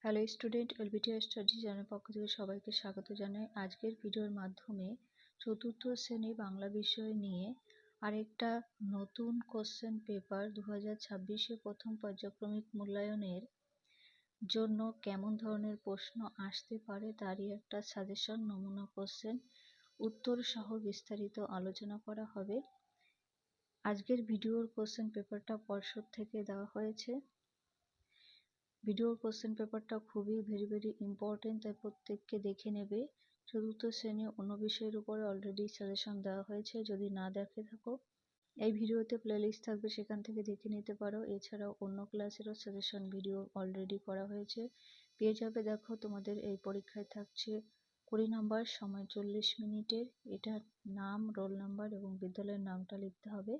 Hello student, এলবিটিআই study channel পক্ষ থেকে সবাইকে স্বাগত জানাই। আজকের ভিডিওর মাধ্যমে চতুর্থ শ্রেণী বাংলা বিষয় নিয়ে আরেকটা নতুন কোশ্চেন পেপার 2026-এ প্রথম পর্যায়ক্রমিক মূল্যায়নের জন্য কেমন ধরনের প্রশ্ন আসতে পারে তারই একটা সাজেশন, নমুনা কোশ্চেন উত্তর সহ বিস্তারিত আলোচনা করা হবে। আজকের ভিডিওর কোশ্চেন পেপারটা পর্ষদ থেকে দেওয়া হয়েছে। ভিডিওর কোশ্চেন পেপারটা খুবই ভেরি ইম্পর্টেন্ট, তাই প্রত্যেককে দেখে নেবে। চতুর্থ শ্রেণী অন্য বিষয়ের উপরে অলরেডি সাজেশন দেওয়া হয়েছে, যদি না দেখে থাকো এই ভিডিওতে প্লেলিস্ট থাকবে, সেখান থেকে দেখে নিতে পারো। এছাড়াও অন্য ক্লাসেরও সাজেশন ভিডিও অলরেডি করা হয়েছে, পেয়ে যাবে। দেখো, তোমাদের এই পরীক্ষায় থাকছে 20 নাম্বার, সময় 40 মিনিটের। এটা নাম, রোল নাম্বার এবং বিদ্যালয়ের নামটা লিখতে হবে।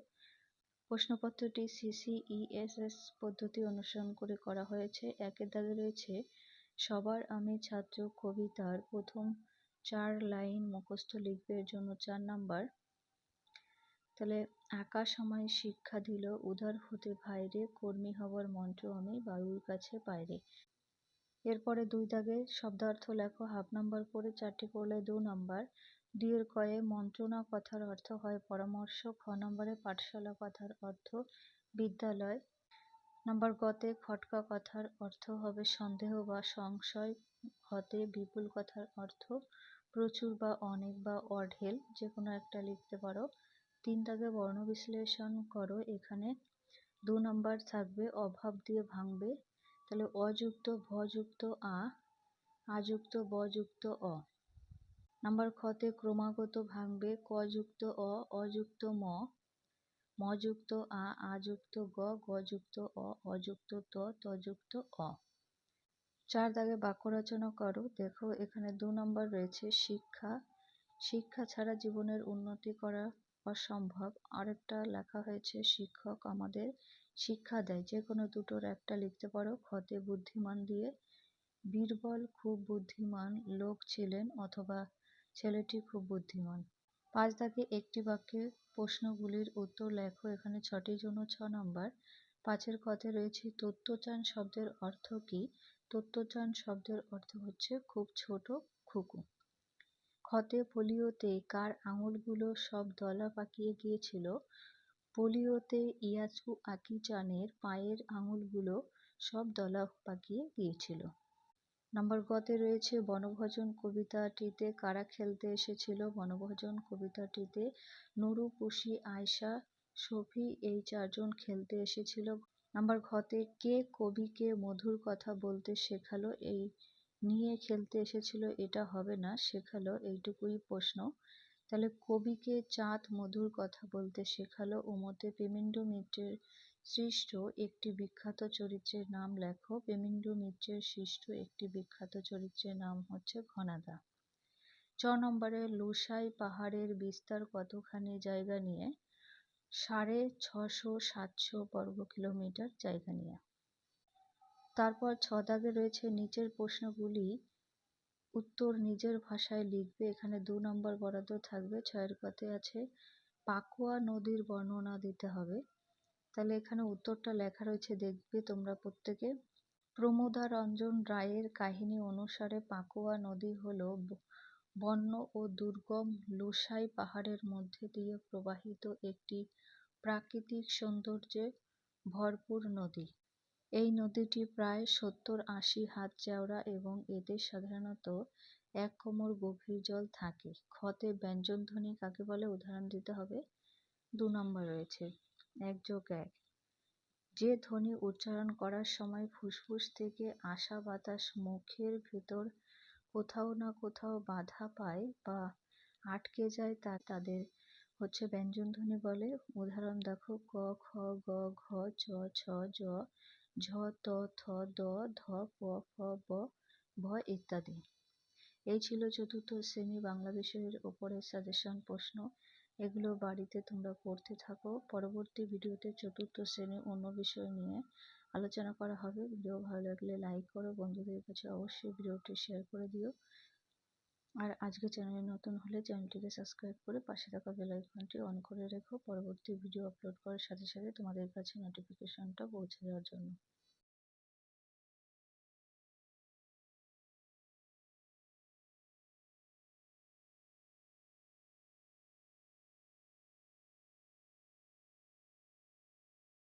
প্রশ্নপত্রটি CCESS পদ্ধতি অনুসরণ করে করা হয়েছে। একের দাগে রয়েছে সবার আমি ছাত্র কবিতার প্রথম 4 লাইন মুখস্থ লিখবে, এর জন্য 4 নাম্বার। তাহলে আকাশ আমায় শিক্ষা দিল, উদার হতে ভাইরে, কর্মী হবার মন্ত্র আমি বায়ুর কাছে পাইরে। এরপরে 2 দাগে শব্দার্থ লেখো, হাফ নাম্বার করে, 4টি করলে 2 নাম্বার। 2 এর কয়ে মন্ত্রণা কথার অর্থ হয় পরামর্শ। খ নম্বরে পাঠশালা কথার অর্থ বিদ্যালয়। নাম্বার গতে খটকা কথার অর্থ হবে সন্দেহ বা সংশয়। ঘতে বিপুল কথার অর্থ প্রচুর বা অনেক বা অঢেল, যে কোনো একটা লিখতে পারো। 3 দাগে বর্ণ বিশ্লেষণ করো। এখানে 2 নাম্বার থাকবে, অভাব দিয়ে ভাঙবে। তাহলে অযুক্ত ভযুক্ত আ, আযুক্ত বযুক্ত অ। নাম্বার খতে ক্রমাগত ভাঙবে, কযুক্ত অ, অযুক্ত ম, মযুক্ত আ, আযুক্ত গ, গযুক্ত অ, অযুক্ত ত, তযুক্ত অ। 4 দাগে বাক্য রচনা করো। দেখো, এখানে 2 নাম্বার রয়েছে শিক্ষা। শিক্ষা ছাড়া জীবনের উন্নতি করা অসম্ভব। আরেকটা লেখা হয়েছে শিক্ষক আমাদের শিক্ষা দেয়, যে কোনো দুটোর একটা লিখতে পারো। খতে বুদ্ধিমান দিয়ে বীরবল খুব বুদ্ধিমান লোক ছিলেন, অথবা ছেলেটি খুব বুদ্ধিমান। 5 দাগে একটি বাক্যে প্রশ্নগুলির উত্তর লেখো। এখানে 6টির জন্য 6 নাম্বার। 5-এর খতে রয়েছে তত্ত্বচান শব্দের অর্থ কি? তত্ত্বচান শব্দের অর্থ হচ্ছে খুব ছোট খুকু। খতে পোলিওতে কার আঙুলগুলো সব দলা পাকিয়ে গিয়েছিল? পোলিওতে ইয়াসু আকি চানের পায়ের আঙুলগুলো সব দলা পাকিয়ে গিয়েছিল। নাম্বার গতে রয়েছে বনভোজন কবিতাটিতে কারা খেলতে এসেছিল? বনভোজন কবিতাটিতে নুরু, পুষি, আয়শা, শফি এই 4 জন খেলতে এসেছিল। নাম্বার ঘতে কে কবিকে মধুর কথা বলতে শেখালো? এই নিয়ে খেলতে এসেছিল এটা হবে না, শেখালো এইটুকুই প্রশ্ন। তাহলে কবিকে চাঁদ মধুর কথা বলতে শেখালো। উমতে পেমেন্ডু মিত্রের সৃষ্ট একটি বিখ্যাত চরিত্রের নাম লেখো। পেমেন্ডু মিত্রের সৃষ্ট একটি বিখ্যাত চরিত্রের নাম হচ্ছে ঘনাদা। 4 নম্বরে লুসাই পাহাড়ের বিস্তার কতখানি জায়গা নিয়ে? 650-700 বর্গ কিলোমিটার জায়গা নিয়ে। তারপর 6 দাগে রয়েছে নিচের প্রশ্নগুলি উত্তর নিজের ভাষায় লিখবে। এখানে 2 নম্বর বরাদ্দ থাকবে। 6-এর কথে আছে পাকুয়া নদীর বর্ণনা দিতে হবে। তাহলে এখানে উত্তরটা লেখা রয়েছে, দেখবে তোমরা প্রত্যেকে। প্রমোদারঞ্জন রায়ের কাহিনী অনুসারে পাকুয়া নদী হলো বন্য ও দুর্গম লুসাই পাহাড়ের মধ্যে দিয়ে প্রবাহিত একটি প্রাকৃতিক সৌন্দর্যে ভরপুর নদী। এই নদীটি প্রায় 70-80 হাত চওড়া এবং এতে সাধারণত 1 কোমর গভীর জল থাকে। খতে ব্যঞ্জনধ্বনি কাকে বলে? উদাহরণ দিতে হবে। 2 নম্বর রয়েছে 1+1। যে ধ্বনি উচ্চারণ করার সময় ফুসফুস থেকে আসা বাতাস মুখের ভেতর কোথাও না কোথাও বাধা পায় বা আটকে যায়, তাদের হচ্ছে ব্যঞ্জনধ্বনি বলে। উদাহরণ দেখো, ক, খ, গ, ঘ, চ, ছ, জ, ঝ, ত, থ, দ, ধ, প, ফ, ব, ভ ইত্যাদি। এই ছিল চতুর্থ শ্রেণী বাংলা বিষয়ের উপরে সাজেশন প্রশ্ন। এগুলো বাড়িতে তোমরা পড়তে থাকো। পরবর্তী ভিডিওতে চতুর্থ শ্রেণী অন্য বিষয় নিয়ে আলোচনা করা হবে। ভিডিও ভালো লাগলে লাইক করো, বন্ধুদের কাছে অবশ্যই ভিডিওটি শেয়ার করে দিও। আর আজকে চ্যানেলে নতুন হলে চ্যানেলটিকে সাবস্ক্রাইব করে পাশে থাকা বেল আইকনটি অন করে রেখো, পরবর্তী ভিডিও আপলোড করার সাথে সাথে তোমাদের কাছে নোটিফিকেশনটা পৌঁছে দেওয়ার জন্য।